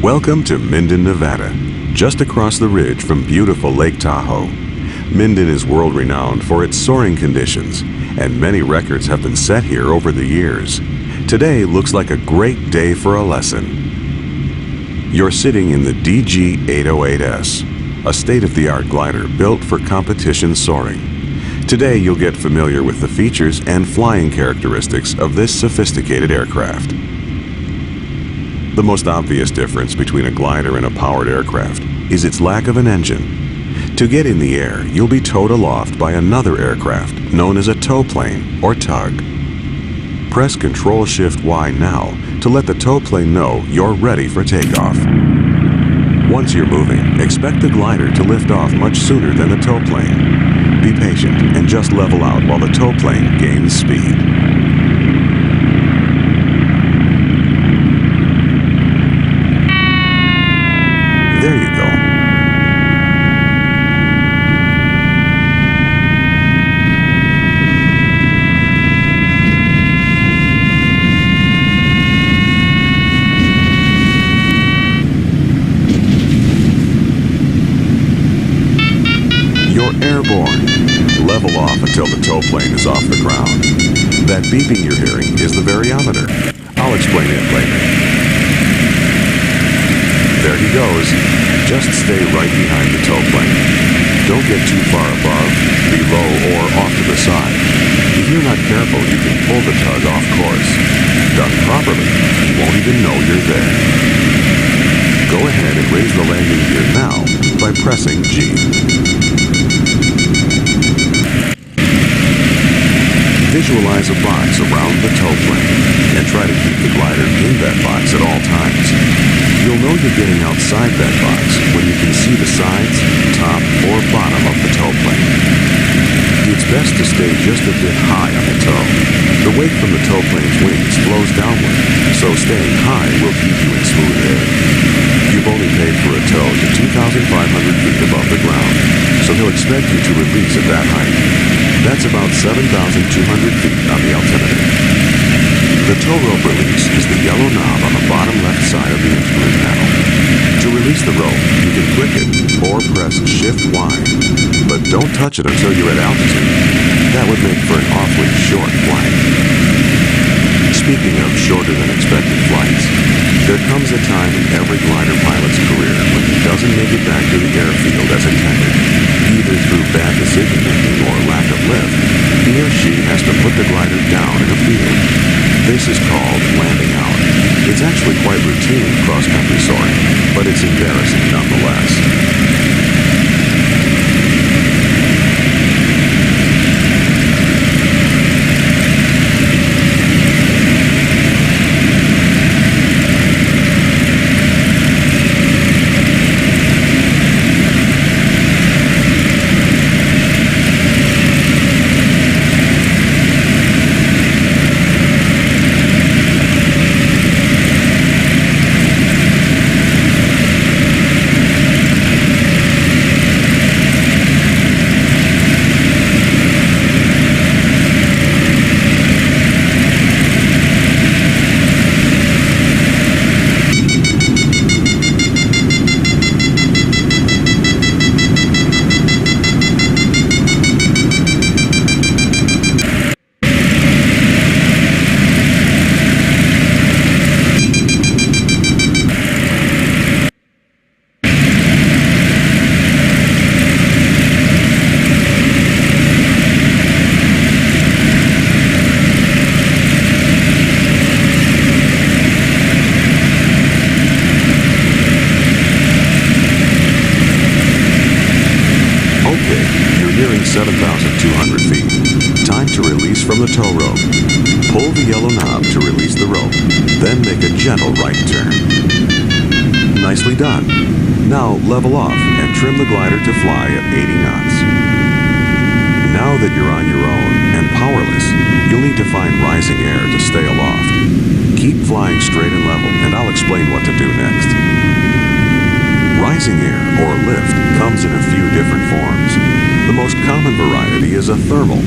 Welcome to Minden, Nevada, just across the ridge from beautiful Lake Tahoe. Minden is world-renowned for its soaring conditions, and many records have been set here over the years. Today looks like a great day for a lesson. You're sitting in the DG-808S, a state-of-the-art glider built for competition soaring. Today you'll get familiar with the features and flying characteristics of this sophisticated aircraft. The most obvious difference between a glider and a powered aircraft is its lack of an engine. To get in the air, you'll be towed aloft by another aircraft known as a tow plane or tug. Press Control-Shift-Y now to let the tow plane know you're ready for takeoff. Once you're moving, expect the glider to lift off much sooner than the tow plane. Be patient and just level out while the tow plane gains speed. There you go. You're airborne. Level off until the tow plane is off the ground. That beeping you're hearing is the variometer. I'll explain it later. There he goes. Just stay right behind the tow plane. Don't get too far above, below, or off to the side. If you're not careful, you can pull the tug off course. Done properly, he won't even know you're there. Go ahead and raise the landing gear now by pressing G. Visualize a box around the tow plane and try to keep the glider in that box at all times. You'll know you're getting outside that box when you can see the sides, top, or bottom of the tow plane. It's best to stay just a bit high on the tow. The weight from the tow plane's wings flows downward, so staying high will keep you in smooth air. You've only paid for a tow to 2,500 feet above the ground, so he'll expect you to release at that height. That's about 7,200 feet on the altimeter. The tow rope release is the yellow knob on the bottom left side of the instrument panel. To release the rope, you can click it or press Shift-Y, but don't touch it until you're at altitude. That would make for an awfully short flight. Speaking of shorter than expected flights, there comes a time in every glider pilot's career when he doesn't make it back to the airfield as intended. Either through bad decision-making or lack of lift, he or she has to put the glider down in a field. This is called landing out. It's actually quite routine in cross-country soaring, but it's embarrassing nonetheless. Nearing 7,200 feet. Time to release from the tow rope. Pull the yellow knob to release the rope, then make a gentle right turn. Nicely done. Now level off and trim the glider to fly at 80 knots. Now that you're on your own and powerless, you'll need to find rising air to stay aloft. Keep flying straight and level, and I'll explain what to do next. Rising air, or lift, comes in a few different forms. The most common variety is a thermal.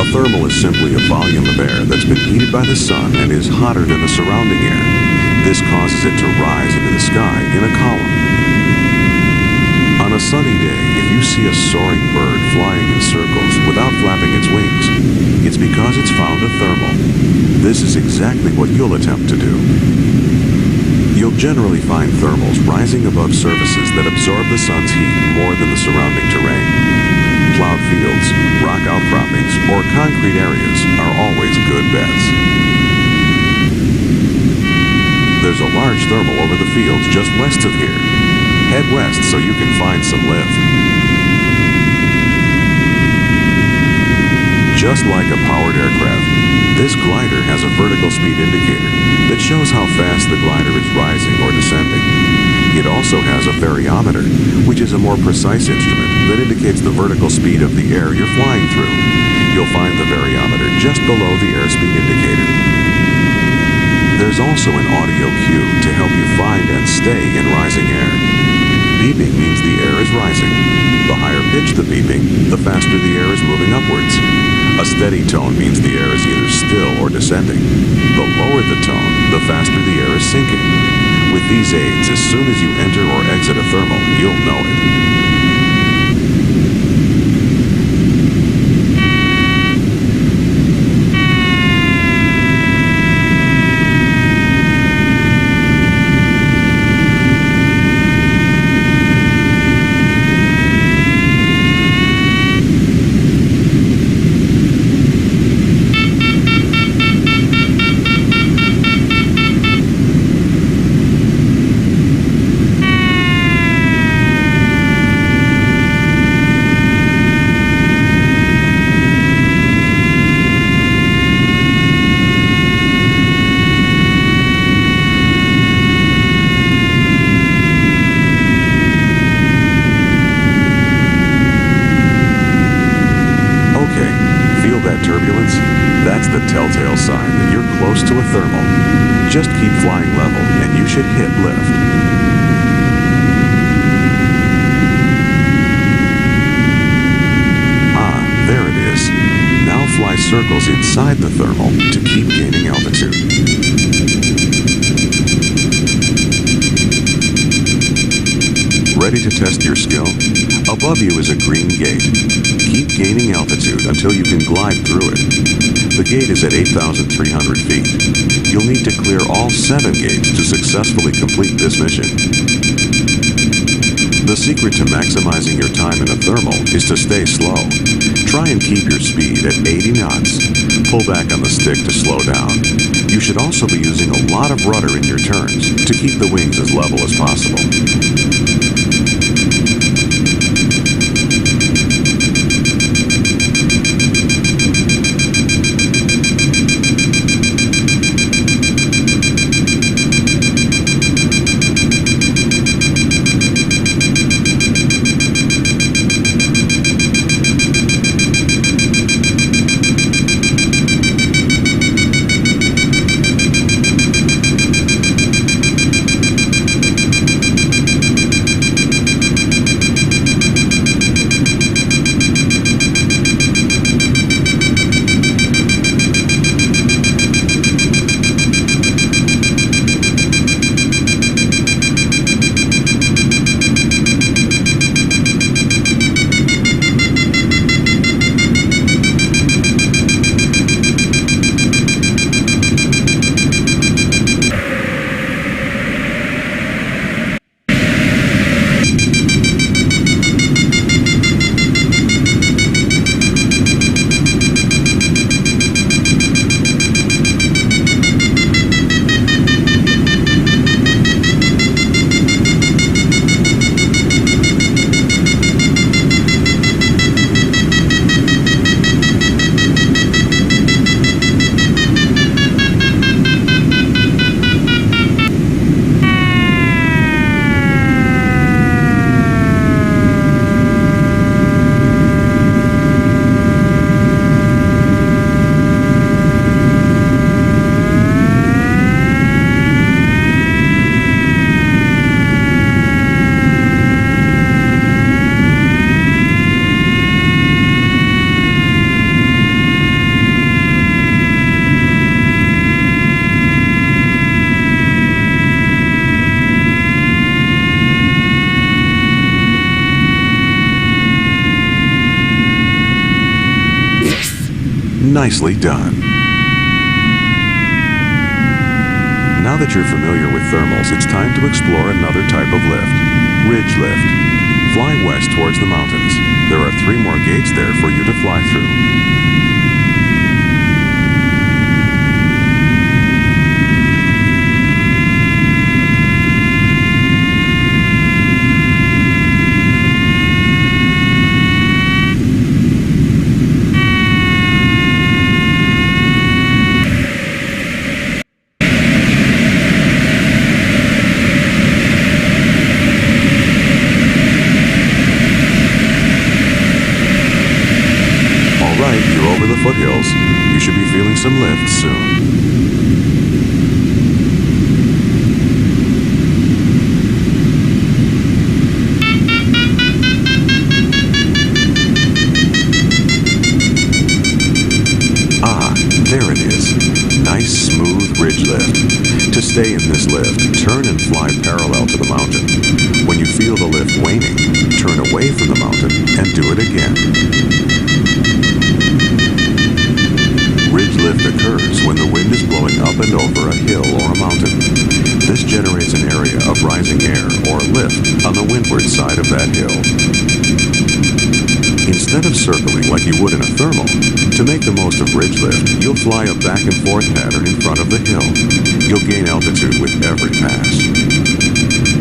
A thermal is simply a volume of air that's been heated by the sun and is hotter than the surrounding air. This causes it to rise into the sky in a column. On a sunny day, if you see a soaring bird flying in circles without flapping its wings, it's because it's found a thermal. This is exactly what you'll attempt to do. You'll generally find thermals rising above surfaces that absorb the sun's heat more than the surrounding terrain. Plowed fields, rock outcroppings, or concrete areas are always good bets. There's a large thermal over the fields just west of here. Head west so you can find some lift. Just like a powered aircraft, this glider has a vertical speed indicator that shows how fast the glider is rising or descending. It also has a variometer, which is a more precise instrument that indicates the vertical speed of the air you're flying through. You'll find the variometer just below the airspeed indicator. There's also an audio cue to help you find and stay in rising air. Beeping means the air is rising. The higher pitch the beeping, the faster the air is moving upwards. A steady tone means the air is either still or descending. The lower the tone, the faster the air is sinking. With these aids, as soon as you enter or exit a thermal, you'll know it. Turbulence? That's the telltale sign that you're close to a thermal. Just keep flying level and you should hit lift. Ah, there it is. Now fly circles inside the thermal to keep gaining altitude. Ready to test your skill? Above you is a green gate. Keep gaining altitude until you can glide through it. The gate is at 8,300 feet. You'll need to clear all 7 gates to successfully complete this mission. The secret to maximizing your time in a thermal is to stay slow. Try and keep your speed at 80 knots. Pull back on the stick to slow down. You should also be using a lot of rudder in your turns to keep the wings as level as possible. Nicely done. Now that you're familiar with thermals, it's time to explore another type of lift, ridge lift. Fly west towards the mountains. There are 3 more gates there for you to fly through. You're over the foothills. You should be feeling some lift soon. There it is. Nice, smooth ridge lift. To stay in this lift, turn and fly parallel to the mountain. When you feel the lift waning, turn away from the mountain and do it again. Ridge lift occurs when the wind is blowing up and over a hill or a mountain. This generates an area of rising air or lift on the windward side of that hill. Instead of circling like you would in a thermal, to make the most of ridge lift, you'll fly a back and forth pattern in front of the hill. You'll gain altitude with every pass.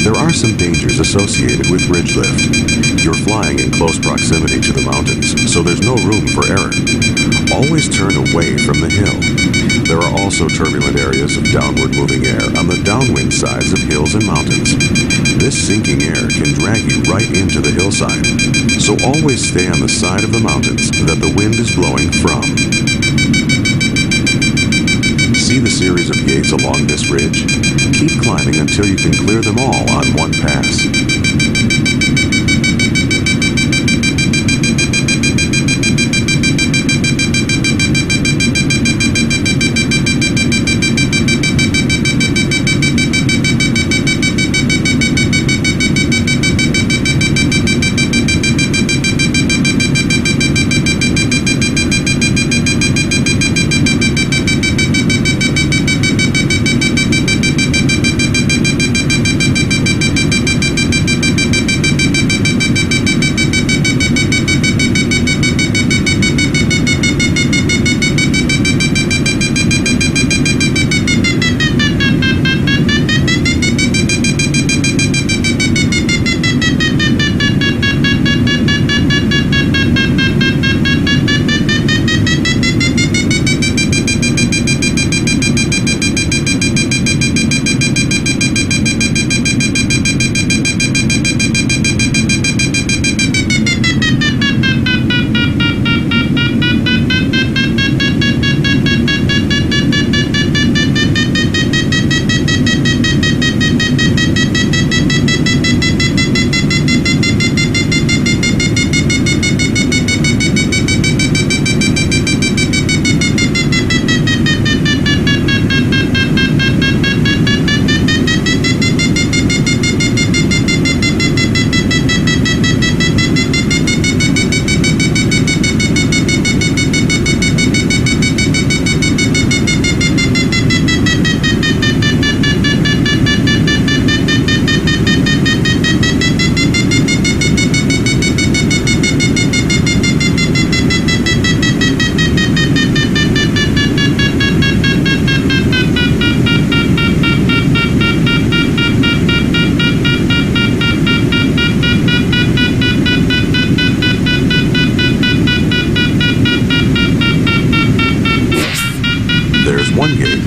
There are some dangers associated with ridge lift. You're flying in close proximity to the mountains, so there's no room for error. Always turn away from the hill. There are also turbulent areas of downward moving air on the downwind sides of hills and mountains. This sinking air can drag you right into the hillside, so always stay on the side of the mountains that the wind is blowing from. See the series of gates along this ridge? Keep climbing until you can clear them all on one pass. One gate.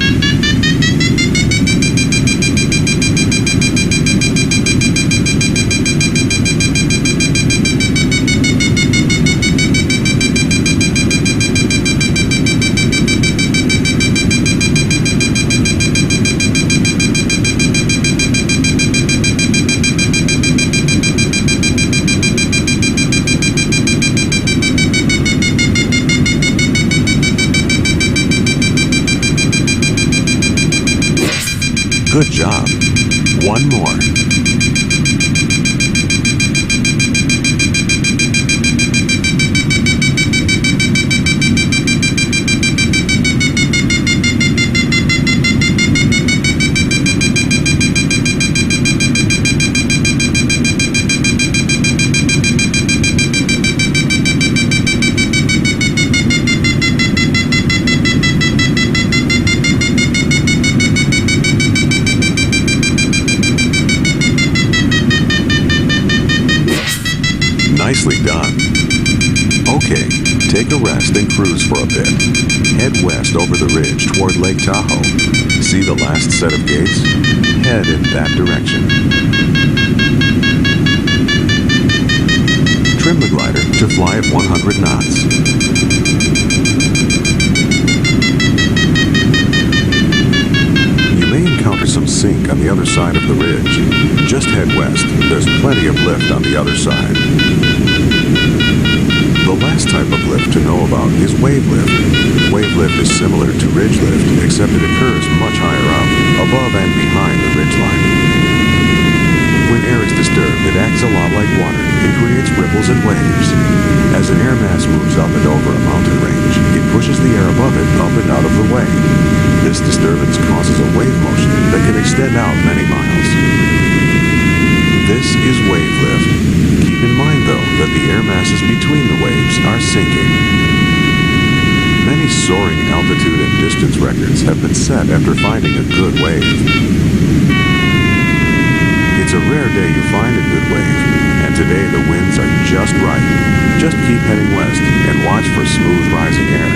Good job. One more. take a rest and cruise for a bit. Head west over the ridge toward Lake Tahoe. See the last set of gates? Head in that direction. Trim the glider to fly at 100 knots. You may encounter some sink on the other side of the ridge. Just head west. There's plenty of lift on the other side. The last type of lift to know about is wave lift. Wave lift is similar to ridge lift, except it occurs much higher up, above and behind the ridge line. When air is disturbed, it acts a lot like water. It creates ripples and waves. As an air mass moves up and over a mountain range, it pushes the air above it up and out of the way. This disturbance causes a wave motion that can extend out many miles. This is wave lift. Keep in mind, though, that the air masses between the waves are sinking. Many soaring altitude and distance records have been set after finding a good wave. It's a rare day you find a good wave, and today the winds are just right. Just keep heading west and watch for smooth rising air.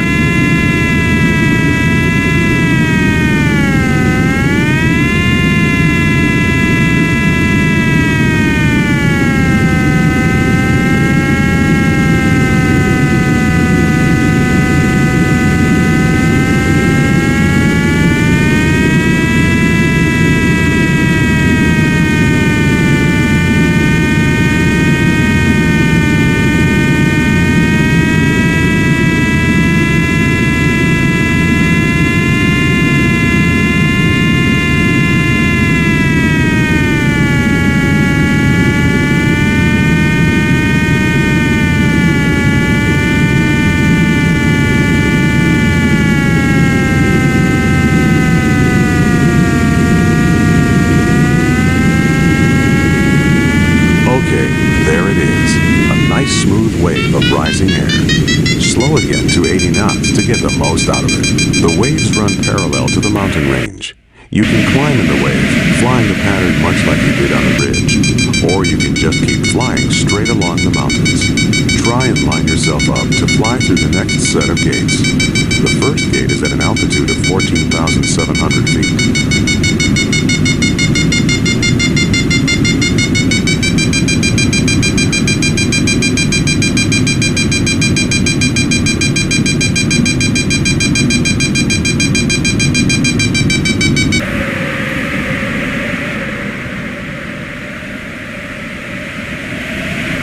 Slow again to 80 knots to get the most out of it. The waves run parallel to the mountain range. You can climb in the wave, flying the pattern much like you did on the ridge. Or you can just keep flying straight along the mountains. Try and line yourself up to fly through the next set of gates. The first gate is at an altitude of 14,700 feet.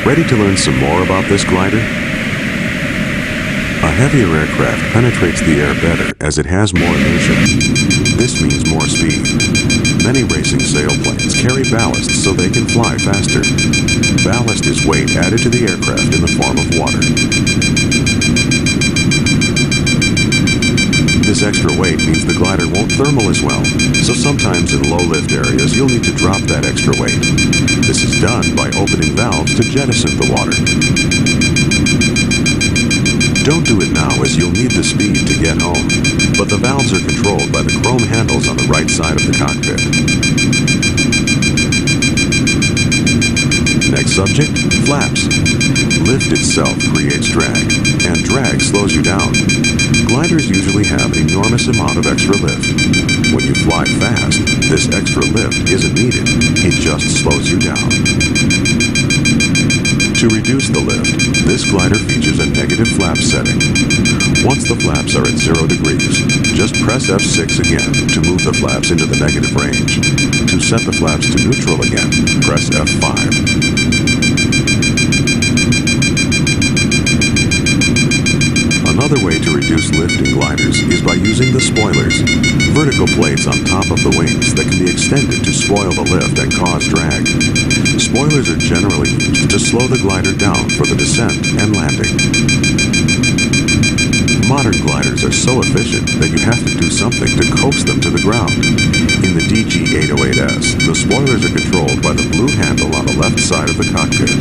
Ready to learn some more about this glider? A heavier aircraft penetrates the air better as it has more inertia. This means more speed. Many racing sailplanes carry ballast so they can fly faster. Ballast is weight added to the aircraft in the form of water. This extra weight means the glider won't thermal as well, so sometimes in low lift areas you'll need to drop that extra weight. This is done by opening valves to jettison the water. Don't do it now as you'll need the speed to get home, but the valves are controlled by the chrome handles on the right side of the cockpit. Next subject, flaps. Lift itself creates drag, and drag slows you down. Gliders usually have an enormous amount of extra lift. When you fly fast, this extra lift isn't needed. It just slows you down. To reduce the lift, this glider features a negative flap setting. Once the flaps are at 0 degrees, just press F6 again to move the flaps into the negative range. To set the flaps to neutral again, press F5. Another way to reduce lift in gliders is by using the spoilers, vertical plates on top of the wings that can be extended to spoil the lift and cause drag. Spoilers are generally used to slow the glider down for the descent and landing. Modern gliders are so efficient that you have to do something to coax them to the ground. In the DG-808S, the spoilers are controlled by the blue handle on the left side of the cockpit.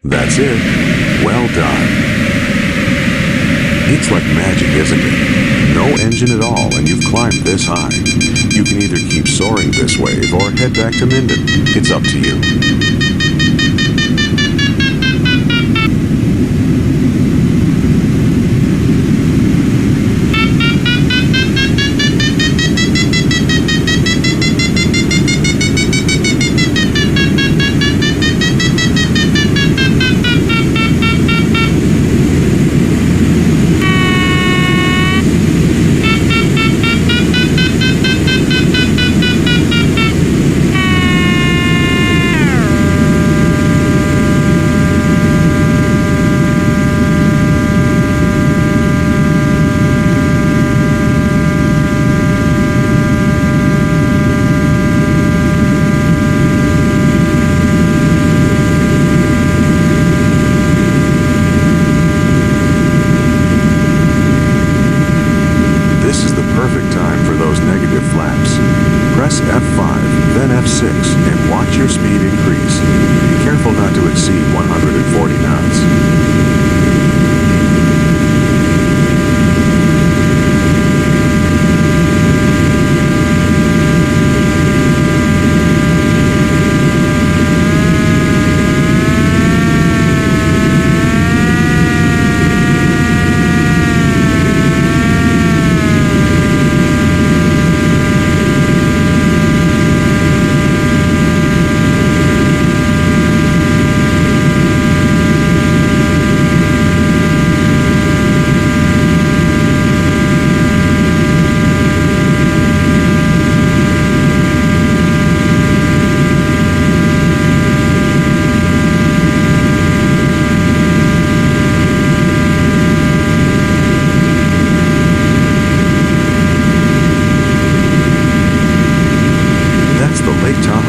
That's it. Well done. It's like magic, isn't it? No engine at all, and you've climbed this high. You can either keep soaring this wave or head back to Minden. It's up to you. Press F5, then F6, and watch your speed increase. Be careful not to exceed 140 knots.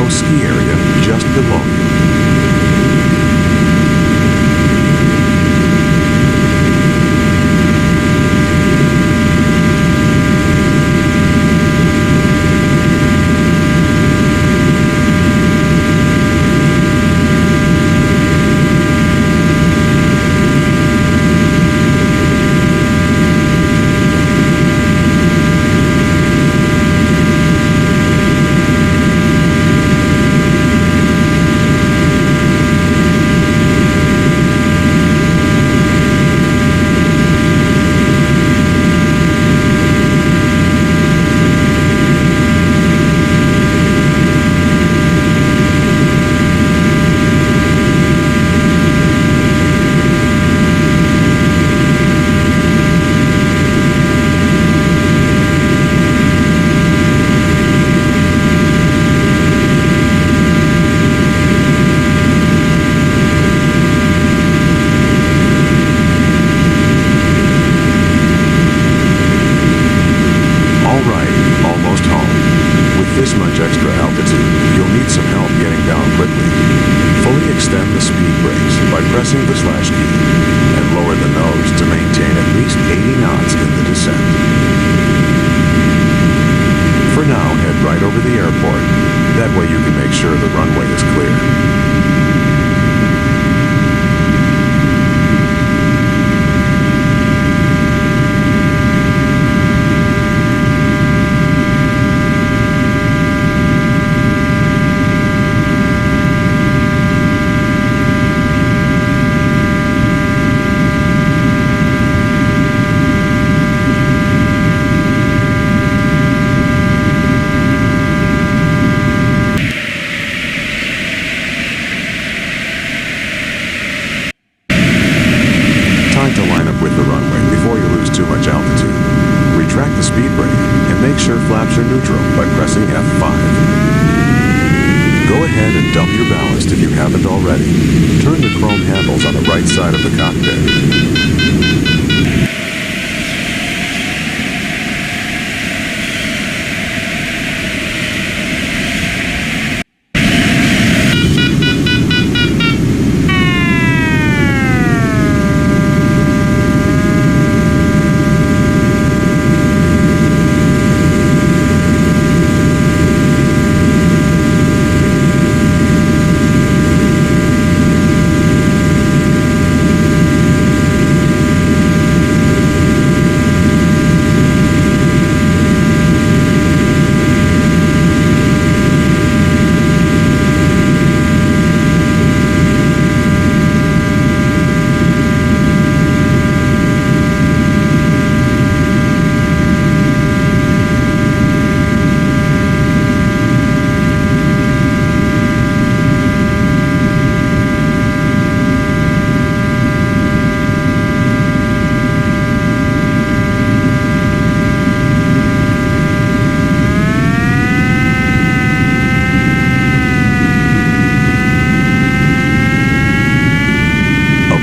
Ski area just below you. This much extra altitude, you'll need some help getting down quickly. Fully extend the speed brakes by pressing the slash key and lower the nose to maintain at least 80 knots in the descent. For now, head right over the airport. That way you can make sure the runway is clear. To line up with the runway before you lose too much altitude. Retract the speed brake and make sure flaps are neutral by pressing F5. Go ahead and dump your ballast if you haven't already. Turn the chrome handles on the right side of the cockpit.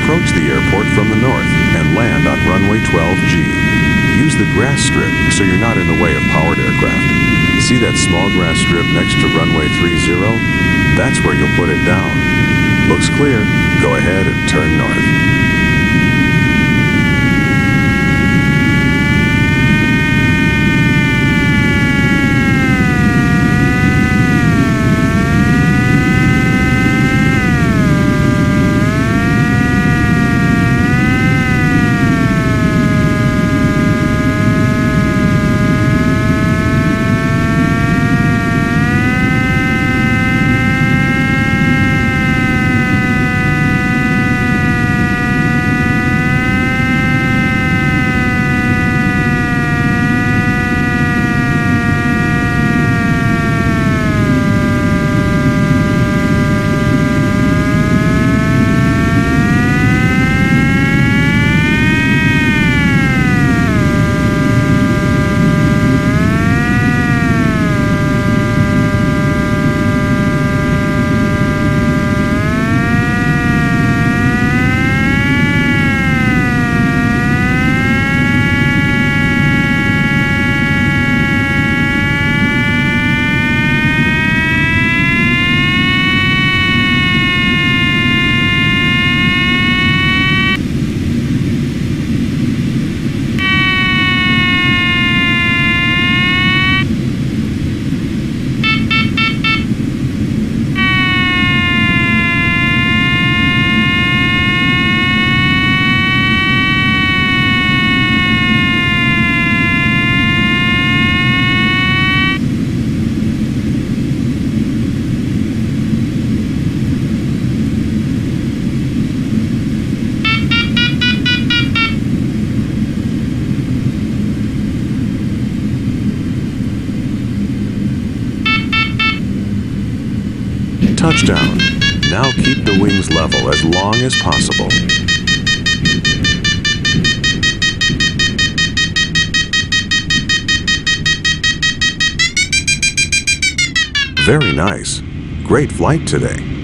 Approach the airport from the north and land on runway 12G. Use the grass strip so you're not in the way of powered aircraft. See that small grass strip next to runway 30? That's where you'll put it down. Looks clear. Go ahead and turn north. Touchdown. Now keep the wings level as long as possible. Very nice. Great flight today.